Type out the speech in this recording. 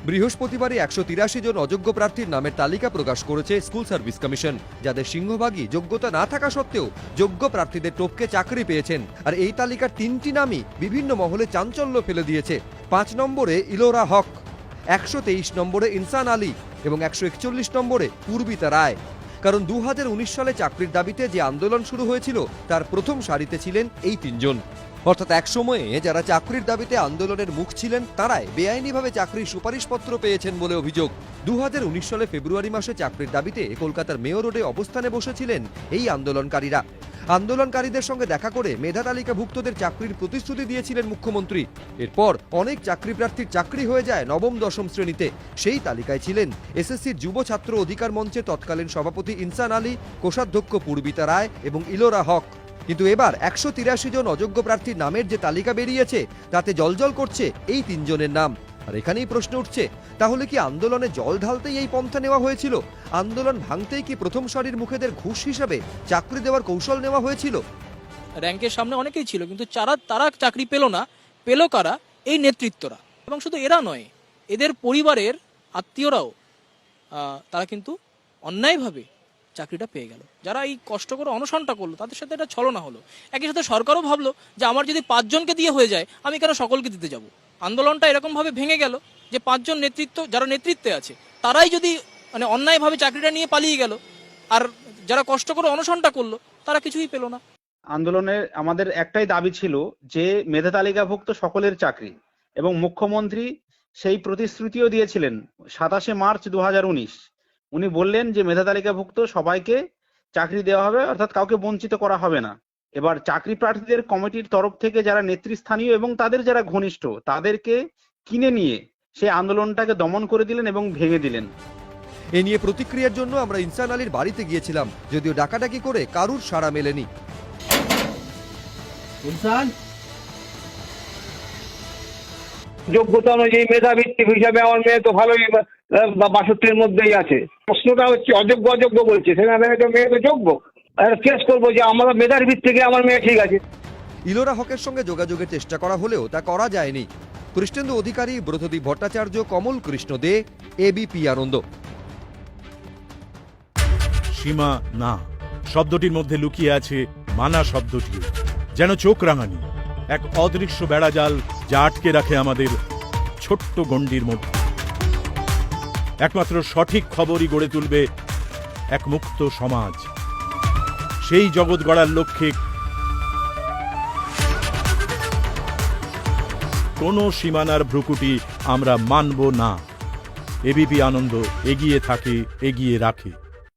বৃহস্পতিবারই 183 জন অযোগ্য প্রার্থীর নামের তালিকা প্রকাশ করেছে স্কুল সার্ভিস কমিশন, যাদের সিংহভাগই যোগ্যতা না থাকা সত্ত্বেও যোগ্য প্রার্থীদের টপকে চাকরি পেয়েছেন। আর এই তালিকার 3টি নামই বিভিন্ন মহলে চাঞ্চল্য ফেলে দিয়েছে। 5 নম্বরে ইলোরা হক, 123 নম্বরে ইনসান আলী এবং 141 নম্বরে পূর্বিতা রায়। কারণ 2019 সালে চাকরির দাবিতে যে আন্দোলন শুরু হয়েছিল তার প্রথম সারিতে ছিলেন এই 3 জন। অর্থাৎ এক সময়ে যারা চাকরির দাবিতে আন্দোলনের মুখ ছিলেন তারাই বেআইনিভাবে চাকরির সুপারিশপত্র পেয়েছেন বলে অভিযোগ। 2019 সালে ফেব্রুয়ারি মাসে চাকরির দাবিতে কলকাতার মেয়ো রোডে অবস্থানে বসেছিলেন এই আন্দোলনকারীরা। আন্দোলনকারীদের সঙ্গে দেখা করে মেধা তালিকাভুক্তদের চাকরির প্রতিশ্রুতি দিয়েছিলেন মুখ্যমন্ত্রী। এরপর অনেক চাকরি প্রার্থীর চাকরি হয়ে যায় নবম দশম শ্রেণীতে। সেই তালিকায় ছিলেন এসএসসির যুব ছাত্র অধিকার মঞ্চের তৎকালীন সভাপতি ইনসান আলী, কোষাধ্যক্ষ পূর্বিতা রায় এবং ইলোরা হক। কিন্তু এবার 183 জন অযোগ্য প্রার্থীর নামের যে তালিকা বেরিয়েছে তাতে জলজল করছে এই 3 জনের নাম। আর এখানেই প্রশ্ন উঠছে, তাহলে কি আন্দোলনে জল ঢালতেই এই পন্থা নেওয়া হয়েছিল? আন্দোলন ভাঙতেই কি প্রথম সারির মুখেদের ঘুষ হিসাবে চাকরি দেওয়ার কৌশল নেওয়া হয়েছিল? র্যাঙ্কের সামনে অনেকেই ছিল, কিন্তু তারা চাকরি পেল না। পেল কারা? এই নেতৃত্বরা। এবং শুধু এরা নয়, এদের পরিবারের আত্মীয়রাও তারা কিন্তু অন্যায়ভাবে চাকরিটা পেয়ে গেল। যারা এই কষ্ট করে অনশনটা করলো তাদের সাথে এটা ছলনা হলো। একই সাথে সরকারও ভাবলো যে আমার যদি 5 জনকে দিয়ে হয়ে যায় আমি কেন সকলকে দিতে যাব। আন্দোলনটা এরকমভাবে ভেঙে গেল যে 5 জন যারা নেতৃত্বে আছে তারাই যদি অন্যায়ভাবে চাকরিটা নিয়ে পালিয়ে গেল, আর যারা কষ্ট করে অনশনটা করলো তারা কিছুই পেল না। আন্দোলনের আমাদের একটাই দাবি ছিল যে মেধা তালিকাভুক্ত সকলের চাকরি, এবং মুখ্যমন্ত্রী সেই প্রতিশ্রুতিও দিয়েছিলেন 27 মার্চ 2019। উনি বললেন যে মেধা তালিকাভুক্ত সবাইকে চাকরি দেওয়া হবে, অর্থাৎ কাউকে বঞ্চিত করা হবে না। এবার চাকরি প্রার্থীদের কমিটির তরফ থেকে যারা নেতৃস্থানীয় এবং তাদের যারা ঘনিষ্ঠ তাদেরকে কিনে নিয়ে সেই আন্দোলনটাকে দমন করে দিলেন এবং ভেঙে দিলেন। এ নিয়ে প্রতিক্রিয়ার জন্য আমরা ইনসান আলীর বাড়িতে গিয়েছিলাম, যদিও ডাকাডাকি করে কারুর সাড়া মেলেনি। যোগ্যতা অনুযায়ী মেধাভিত্তিক হিসাবে আমার মেয়ে তো ভালোই 62-র মধ্যেই আছে। প্রশ্নটা হচ্ছে অযোগ্য বলছে, সেখানে তো মেয়ে তো যোগ্য। কেস করবো যে আমার মেধার ভিত্তিতে আমার মেয়ে ঠিক আছে। ইলোরা হকের সঙ্গে যোগাযোগের চেষ্টা করা হলেও তা করা যায়নি। কৃষ্ণেন্দু অধিকারী, ব্রতদীপ ভট্টাচার্য, কমল কৃষ্ণ দে, এবিপি আনন্দ। সীমা না শব্দটির মধ্যে লুকিয়ে আছে মানা শব্দটিও, যেন চোখ রাঙানি এক অদৃশ্য বেড়াজাল যা আটকে রাখে আমাদের ছোট্ট গণ্ডির মধ্যে। একমাত্র সঠিক খবরই গড়ে তুলবে এক মুক্ত সমাজ। সেই জগৎ গড়ার লক্ষ্যে কোনো সীমানার ভ্রুকুটি আমরা মানব না। এবিপি আনন্দ এগিয়ে থাকে, এগিয়ে রাখে।